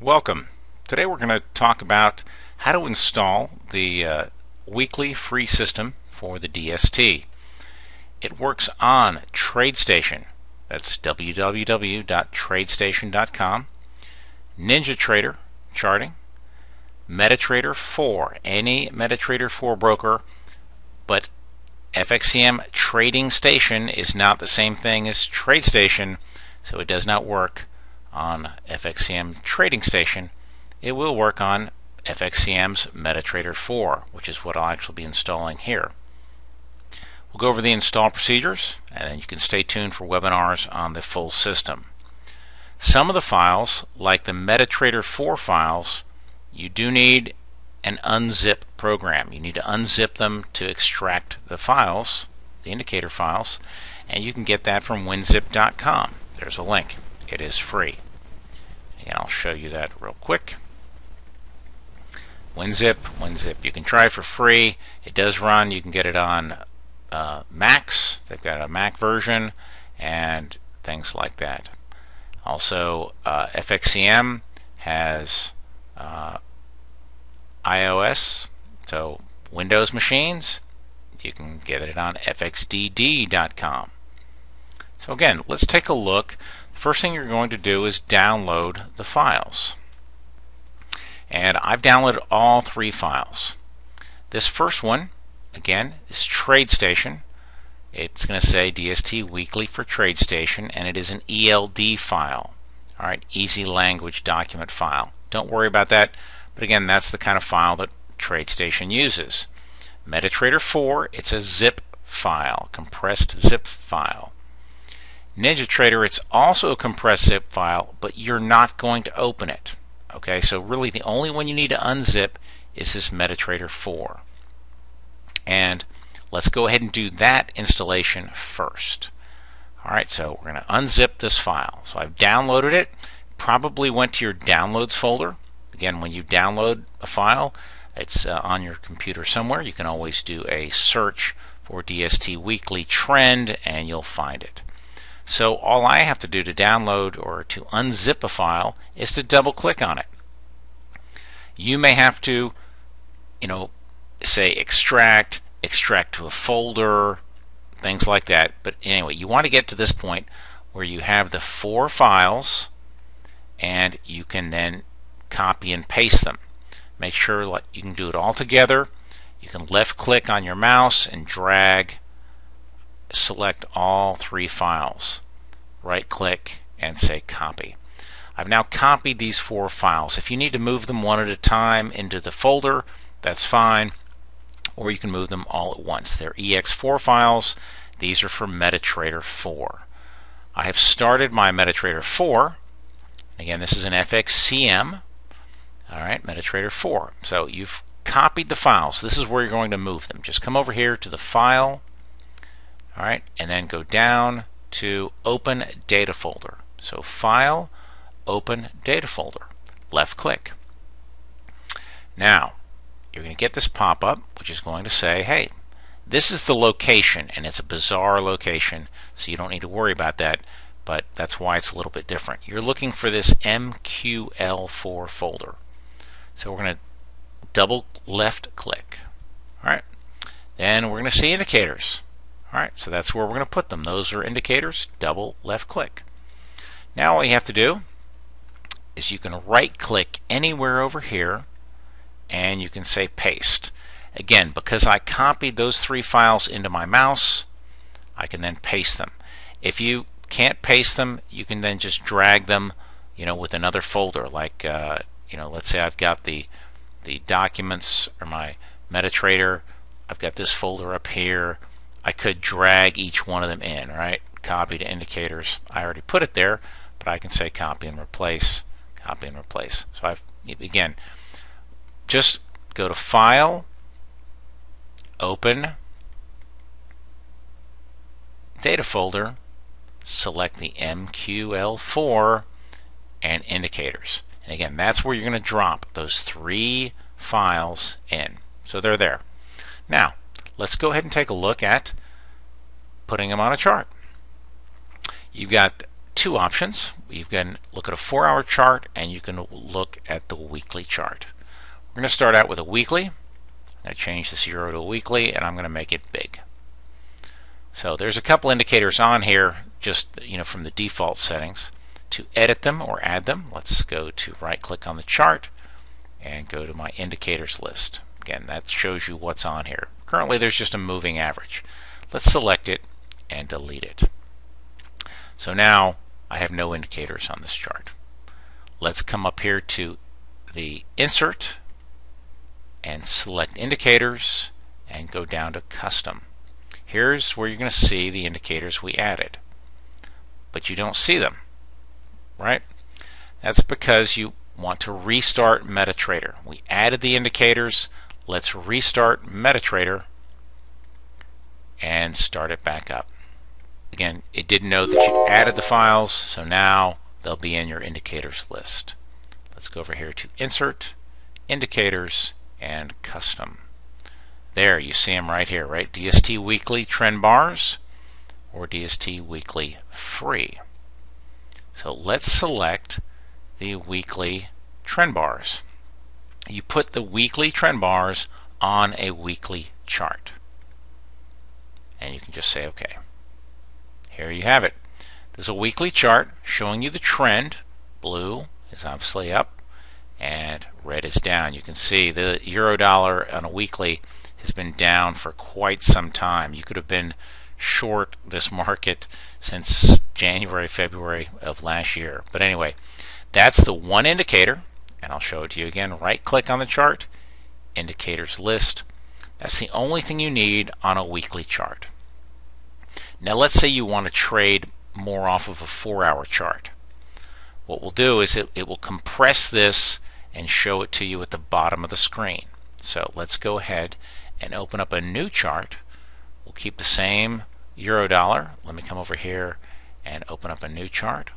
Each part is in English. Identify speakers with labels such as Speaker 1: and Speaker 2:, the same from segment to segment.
Speaker 1: Welcome. Today we're going to talk about how to install the weekly free system for the DST. It works on TradeStation. That's www.tradestation.com. NinjaTrader charting, MetaTrader 4, any MetaTrader 4 broker, but FXCM Trading Station is not the same thing as TradeStation, so it does not work on FXCM Trading Station. It will work on FXCM's MetaTrader 4, which is what I'll actually be installing here. We'll go over the install procedures, and then you can stay tuned for webinars on the full system. Some of the files, like the MetaTrader 4 files, you do need an unzip program. You need to unzip them to extract the files, the indicator files, and you can get that from winzip.com. There's a link. It is free. And I'll show you that real quick. WinZip, you can try it for free. It does run. You can get it on Macs. They've got a Mac version and things like that. Also, FXCM has iOS, so Windows machines. You can get it on fxdd.com. So again, let's take a look. First thing you're going to do is download the files. And I've downloaded all three files. This first one, again, is TradeStation. It's going to say DST Weekly for TradeStation, and it is an ELD file. Alright, easy language document file. Don't worry about that, but again, that's the kind of file that TradeStation uses. MetaTrader 4, it's a zip file, compressed zip file. NinjaTrader, it's also a compressed zip file, but you're not going to open it. Okay, so really the only one you need to unzip is this MetaTrader 4. And let's go ahead and do that installation first. Alright, so we're going to unzip this file. So I've downloaded it, probably went to your downloads folder. Again, when you download a file, it's on your computer somewhere. You can always do a search for DST Weekly Trend and you'll find it. So all I have to do to download or to unzip a file is to double click on it. You may have to, say extract to a folder, things like that. But anyway, you want to get to this point where you have the four files and you can then copy and paste them. Make sure you can do it all together. You can left click on your mouse and drag, select all three files. Right click and say copy. I've now copied these four files. If you need to move them one at a time into the folder, that's fine. Or you can move them all at once. They're ex4 files. These are for MetaTrader 4. I have started my MetaTrader 4. Again, this is an FXCM. Alright, MetaTrader 4. So you've copied the files. This is where you're going to move them. Just come over here to the file. Alright, and then go down to Open Data Folder. So File, Open Data Folder. Left click. Now, you're going to get this pop-up which is going to say, hey, this is the location, and it's a bizarre location, so you don't need to worry about that, but that's why it's a little bit different. You're looking for this MQL4 folder. So we're going to double left click. Alright, then we're going to see indicators. Alright, so that's where we're going to put them. Those are indicators. Double left click. Now all you have to do is you can right click anywhere over here and you can say paste. Again, because I copied those three files into my mouse, I can then paste them. If you can't paste them, you can then just drag them with another folder, like let's say I've got the documents or my MetaTrader. I've got this folder up here. I could drag each one of them in, right? Copy to indicators. I already put it there, but I can say copy and replace, copy and replace. So again, just go to File, Open, Data Folder, select the MQL4 and indicators. And again, that's where you're going to drop those three files in. So they're there. Now, let's go ahead and take a look at putting them on a chart. You've got two options. You can look at a 4-hour chart and you can look at the weekly chart. We're going to start out with a weekly. I'm going to change this euro to a weekly and I'm going to make it big. So there's a couple indicators on here just from the default settings. To edit them or add them, let's go to right click on the chart and go to my indicators list. Again, that shows you what's on here. Currently there's just a moving average. Let's select it and delete it. So now I have no indicators on this chart. Let's come up here to the insert and select indicators and go down to custom. Here's where you're going to see the indicators we added, but you don't see them, right? That's because you want to restart MetaTrader. We added the indicators. Let's restart MetaTrader and start it back up. Again, it didn't know that you added the files, so now they'll be in your indicators list. Let's go over here to Insert, Indicators, and Custom. There, you see them right here, right? DST Weekly Trend Bars or DST Weekly Free. So let's select the weekly trend bars. You put the weekly trend bars on a weekly chart. And you can just say OK. Here you have it. There's a weekly chart showing you the trend. Blue is obviously up and red is down. You can see the euro dollar on a weekly has been down for quite some time. You could have been short this market since January, February of last year. But anyway, that's the one indicator, and I'll show it to you again. Right click on the chart, indicators list. That's the only thing you need on a weekly chart. Now let's say you want to trade more off of a 4-hour chart. What we'll do is it will compress this and show it to you at the bottom of the screen. So let's go ahead and open up a new chart. We'll keep the same euro dollar. Let me come over here and open up a new chart.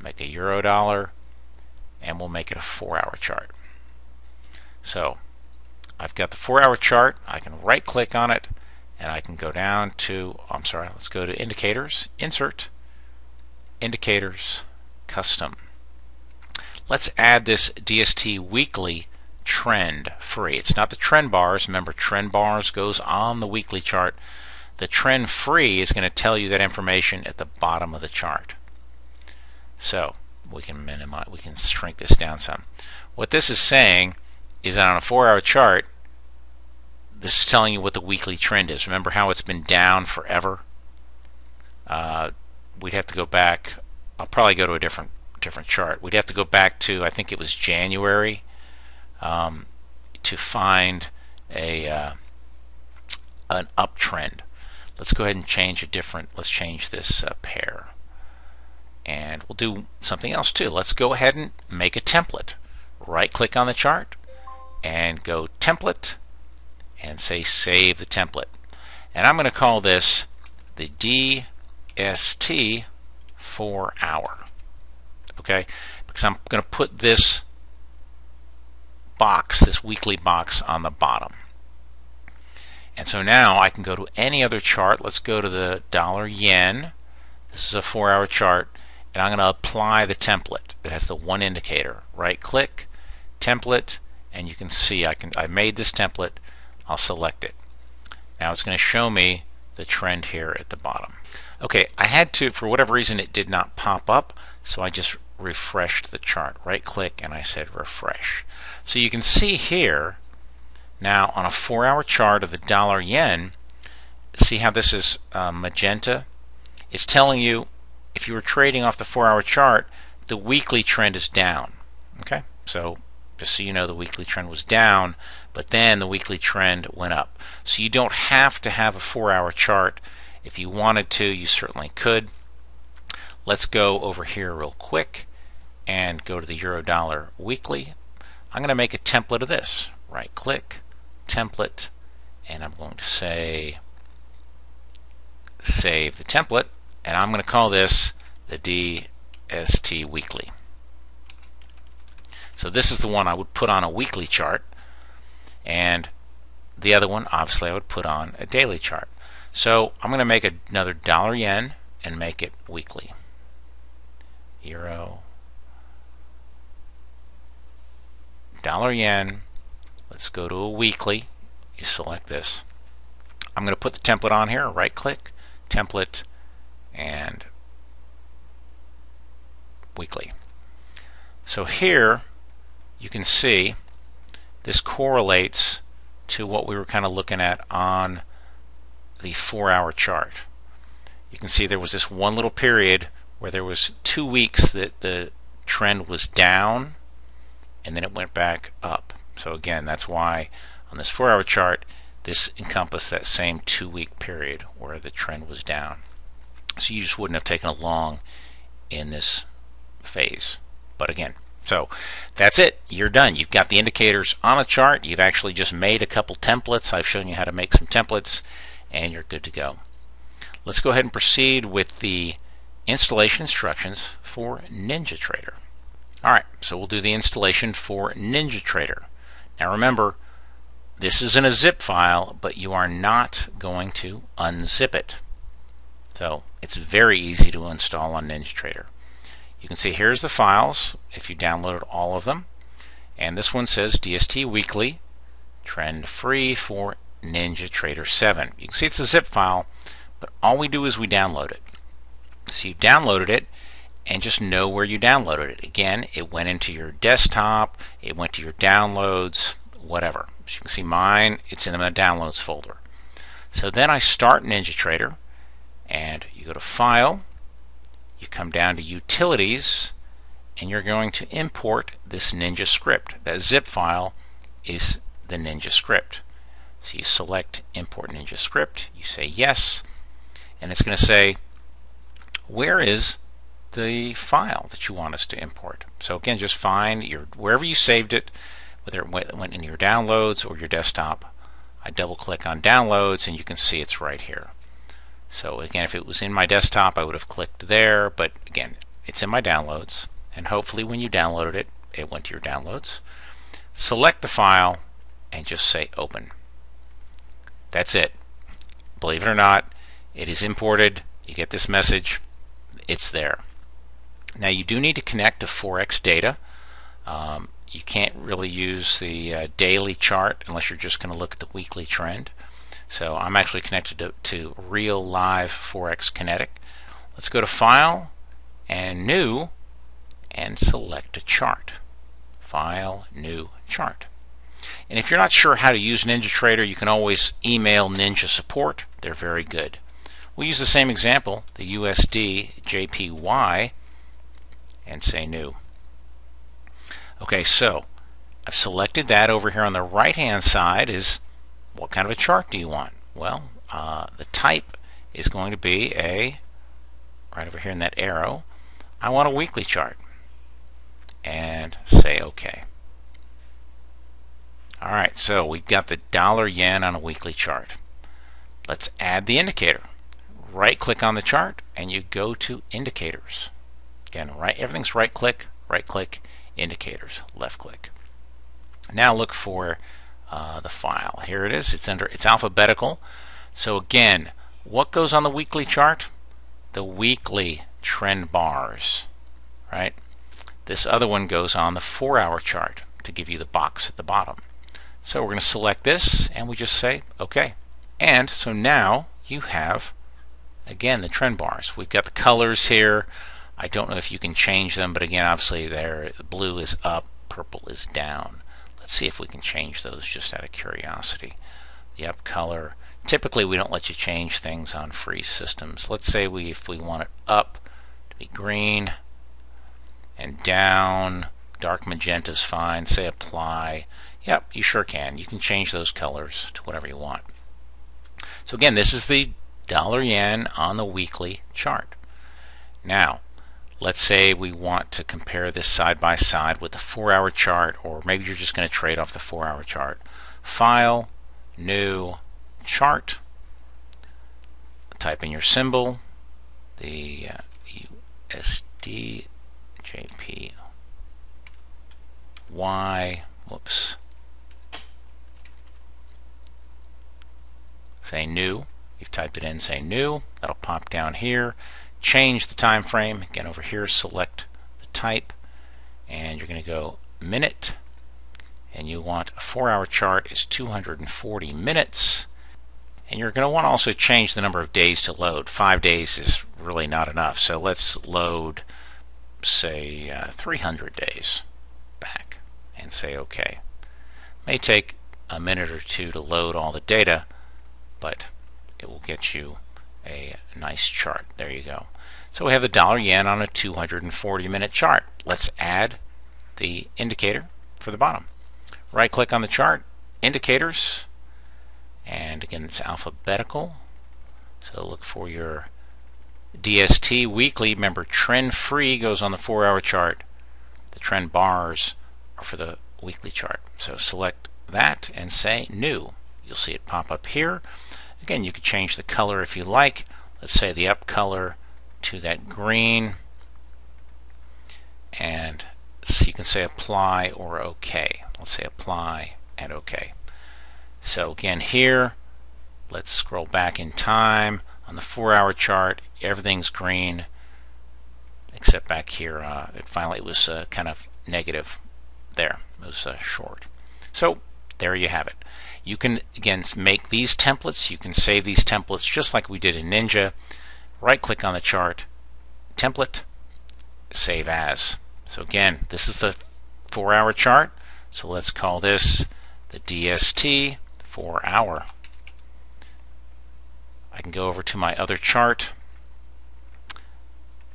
Speaker 1: Make a euro dollar and we'll make it a 4-hour chart. So I've got the 4-hour chart. I can right click on it and I can go down to, let's go to indicators, insert, indicators, custom. Let's add this DST weekly trend free. It's not the trend bars. Remember, trend bars goes on the weekly chart. The trend free is going to tell you that information at the bottom of the chart. So we can minimize, we can shrink this down some. What this is saying is that on a 4-hour chart, this is telling you what the weekly trend is. Remember how it's been down forever? We'd have to go back. I'll probably go to a different chart. We'd have to go back to, I think it was January, to find an uptrend. Let's go ahead and change let's change this pair. And we'll do something else too. Let's go ahead and make a template. Right click on the chart and go template and say save the template. And I'm going to call this the DST 4-hour. Okay? Because I'm going to put this box, this weekly box, on the bottom. And so now I can go to any other chart. Let's go to the dollar yen. This is a 4-hour chart, and I'm going to apply the template that has the one indicator. Right click, template, and you can see I made this template. I'll select it. Now it's going to show me the trend here at the bottom. Okay, I had to, for whatever reason, it did not pop up, so I just refreshed the chart. Right click and I said refresh. So you can see here now on a 4-hour chart of the dollar yen, see how this is magenta? It's telling you if you were trading off the 4-hour chart, the weekly trend is down. Okay, so just so you know, the weekly trend was down, but then the weekly trend went up. So you don't have to have a 4-hour chart. If you wanted to, you certainly could. Let's go over here real quick and go to the euro dollar weekly. I'm going to make a template of this. Right click, template, and I'm going to say save the template, and I'm going to call this the DST weekly. So this is the one I would put on a weekly chart, and the other one obviously I would put on a daily chart. So I'm going to make another dollar yen and make it weekly. euro, dollar yen. Let's go to a weekly. You select this. I'm going to put the template on here. Right click, template, and weekly. So here you can see this correlates to what we were kind of looking at on the 4-hour chart. You can see there was this one little period where there was 2 weeks that the trend was down and then it went back up. So again, that's why on this 4-hour chart this encompassed that same 2-week period where the trend was down. So you just wouldn't have taken a long in this phase. But again, so that's it. You're done. You've got the indicators on a chart. You've actually just made a couple templates. I've shown you how to make some templates, and you're good to go. Let's go ahead and proceed with the installation instructions for NinjaTrader. Alright, so we'll do the installation for NinjaTrader. Now remember, this is in a zip file, but you are not going to unzip it. So it's very easy to install on NinjaTrader. You can see here's the files if you downloaded all of them, and this one says DST Weekly Trend Free for NinjaTrader 7. You can see it's a zip file, but all we do is we download it. So you downloaded it, and just know where you downloaded it. Again, it went into your desktop, it went to your downloads, whatever. As you can see mine, it's in the downloads folder. So then I start NinjaTrader, and you go to File, you come down to Utilities, and you're going to import this Ninja script. That zip file is the Ninja script. So you select Import Ninja script, you say yes, and it's going to say, where is the file that you want us to import? So again, just find wherever you saved it, whether it went in your downloads or your desktop. I double click on downloads and you can see it's right here. So again, if it was in my desktop, I would have clicked there, but again, it's in my downloads, and hopefully when you downloaded it, it went to your downloads. Select the file and just say open. That's it. Believe it or not, it is imported. You get this message. It's there. Now you do need to connect to Forex data. You can't really use the daily chart unless you're just going to look at the weekly trend. So I'm actually connected to real live Forex Kinetic. Let's go to File and New and select a chart. File, New, Chart. And if you're not sure how to use NinjaTrader, you can always email Ninja support. They're very good. We'll use the same example, the USD JPY, and say New. Okay, so I've selected that. Over here on the right hand side is, what kind of a chart do you want? Well, the type is going to be right over here in that arrow, I want a weekly chart. And say OK. Alright, so we've got the dollar yen on a weekly chart. Let's add the indicator. Right click on the chart and you go to indicators. Again, everything's right click, indicators, left click. Now look for the file. Here it is. It's alphabetical. So again, what goes on the weekly chart? The weekly trend bars, right? This other one goes on the 4-hour chart to give you the box at the bottom. So we're going to select this and we just say OK. And so now you have, again, the trend bars. We've got the colors here. I don't know if you can change them, but again, obviously there, blue is up, purple is down. Let's see if we can change those just out of curiosity. The up color. Typically we don't let you change things on free systems. Let's say if we want it up to be green and down, dark magenta is fine. Say apply. Yep, you sure can. You can change those colors to whatever you want. So again, this is the dollar yen on the weekly chart. Now, let's say we want to compare this side by side with the 4-hour chart, or maybe you're just going to trade off the 4-hour chart. File, New, Chart. Type in your symbol, the USD JPY. Whoops. Say New. You've typed it in. Say New. That'll pop down here. Change the time frame. Again, over here, select type, and you're going to go minute, and you want a 4-hour chart is 240 minutes. And you're going to want to also change the number of days to load. 5 days is really not enough, so let's load, say, 300 days back, and say OK. May take a minute or two to load all the data, but it will get you a nice chart. There you go. So we have the dollar-yen on a 240-minute chart. Let's add the indicator for the bottom. Right-click on the chart, Indicators, and again it's alphabetical. So look for your DST weekly. Remember, trend-free goes on the 4-hour chart. The trend bars are for the weekly chart. So select that and say New. You'll see it pop up here. Again, you could change the color if you like. Let's say the up color to that green, and so you can say apply or OK. Let's say apply and OK. So again here, let's scroll back in time. On the 4-hour chart, everything's green, except back here it was kind of negative there. It was short. So there you have it. You can again make these templates. You can save these templates just like we did in Ninja. Right click on the chart, template, save as. So again, this is the 4-hour chart. So let's call this the DST 4-hour. I can go over to my other chart,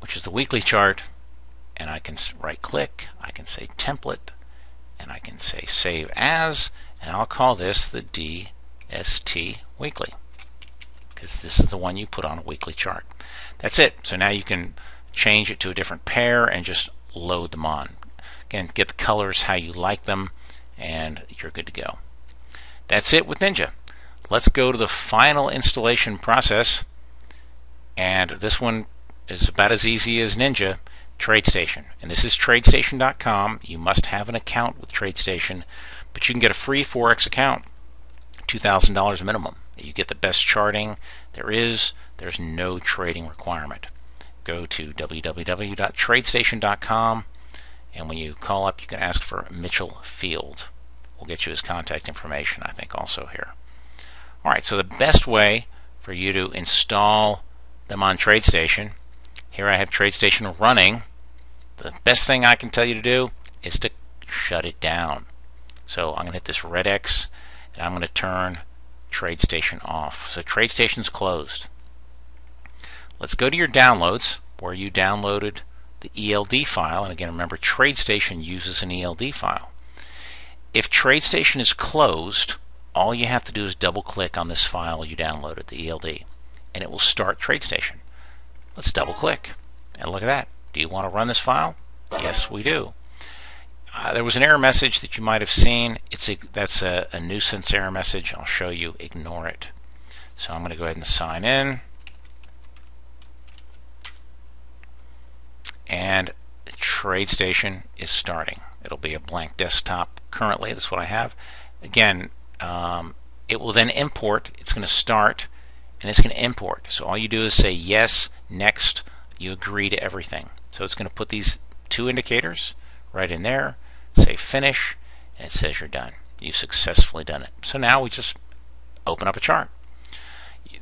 Speaker 1: which is the weekly chart, and I can right click, I can say template, and I can say save as, and I'll call this the DST weekly, because this is the one you put on a weekly chart. That's it. So now you can change it to a different pair and just load them on. Again, get the colors how you like them, and you're good to go. That's it with Ninja. Let's go to the final installation process, and this one is about as easy as Ninja. TradeStation, and this is TradeStation.com. You must have an account with TradeStation, but you can get a free Forex account, $2,000 minimum. You get the best charting there is. There's no trading requirement. Go to www.tradestation.com, and when you call up, you can ask for Mitchell Field. We'll get you his contact information, I think, also here. All right, so the best way for you to install them on TradeStation, here I have TradeStation running. The best thing I can tell you to do is to shut it down. So I'm going to hit this red X, and I'm going to turn TradeStation off. So TradeStation's closed. Let's go to your downloads where you downloaded the ELD file, and again remember TradeStation uses an ELD file. If TradeStation is closed, all you have to do is double click on this file you downloaded, the ELD, and it will start TradeStation. Let's double click, and look at that. Do you want to run this file? Yes, we do. There was an error message that you might have seen. That's a nuisance error message. I'll show you. Ignore it. So I'm going to go ahead and sign in. And TradeStation is starting. It'll be a blank desktop currently. That's what I have. Again, it will then import. It's going to start, and it's going to import. So all you do is say yes, next, you agree to everything. So it's going to put these two indicators right in there, say finish, and it says you're done. You've successfully done it. So now we just open up a chart.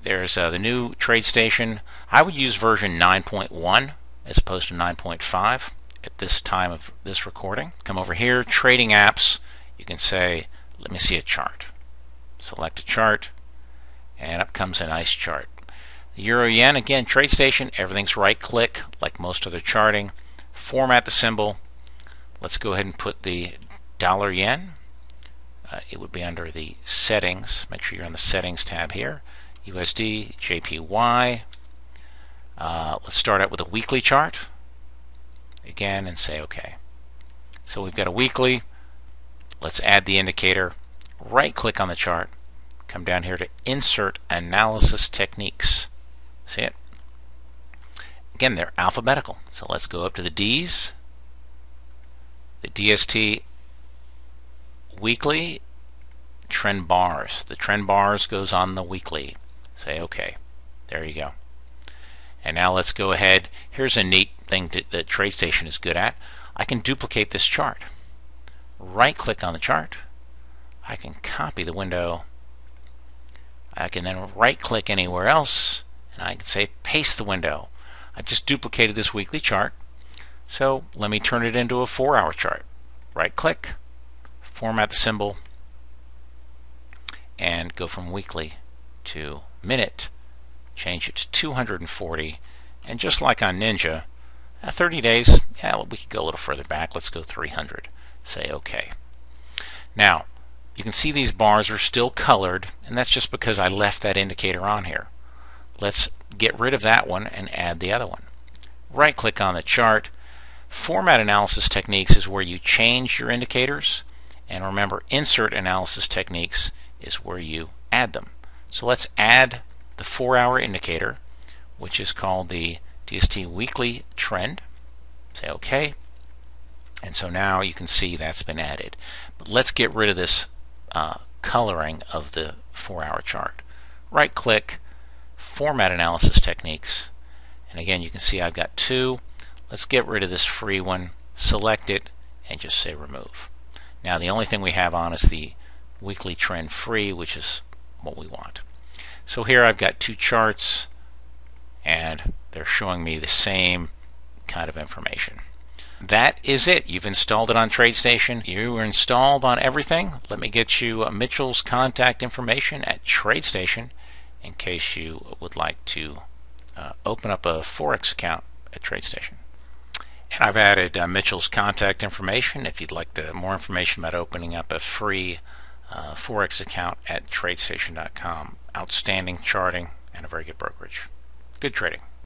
Speaker 1: There's the new TradeStation. I would use version 9.1 as opposed to 9.5 at this time of this recording. Come over here, trading apps. You can say, let me see a chart. Select a chart, and up comes a nice chart. The Euro Yen, again, TradeStation, everything's right click like most other charting. Format the symbol. Let's go ahead and put the dollar yen. It would be under the settings. Make sure you're on the settings tab here. USD, JPY. Let's start out with a weekly chart again and say OK. So we've got a weekly. Let's add the indicator. Right click on the chart. Come down here to Insert Analysis Techniques. See it? Again, they're alphabetical. So let's go up to the D's. The DST weekly trend bars. The trend bars goes on the weekly. Say OK. There you go. And now let's go ahead. Here's a neat thing that TradeStation is good at. I can duplicate this chart. Right click on the chart. I can copy the window. I can then right click anywhere else and I can say paste the window. I just duplicated this weekly chart, so let me turn it into a 4-hour chart. Right click, format the symbol, and go from weekly to minute. Change it to 240, and just like on Ninja, 30 days, yeah, we could go a little further back. Let's go 300. Say OK. Now, you can see these bars are still colored, and that's just because I left that indicator on here. Let's get rid of that one and add the other one. Right click on the chart. Format analysis techniques is where you change your indicators, and remember, insert analysis techniques is where you add them. So let's add the 4-hour indicator, which is called the DST weekly trend. Say OK. And so now you can see that's been added. But let's get rid of this coloring of the 4-hour chart. Right click, format analysis techniques, and again you can see I've got 2. Let's get rid of this free one, select it, and just say remove. Now the only thing we have on is the weekly trend free, which is what we want. So here I've got 2 charts, and they're showing me the same kind of information. That is it. You've installed it on TradeStation. You are installed on everything. Let me get you Mitchell's contact information at TradeStation in case you would like to open up a Forex account at TradeStation. And I've added Mitchell's contact information if you'd like more information about opening up a free Forex account at TradeStation.com. Outstanding charting and a very good brokerage. Good trading.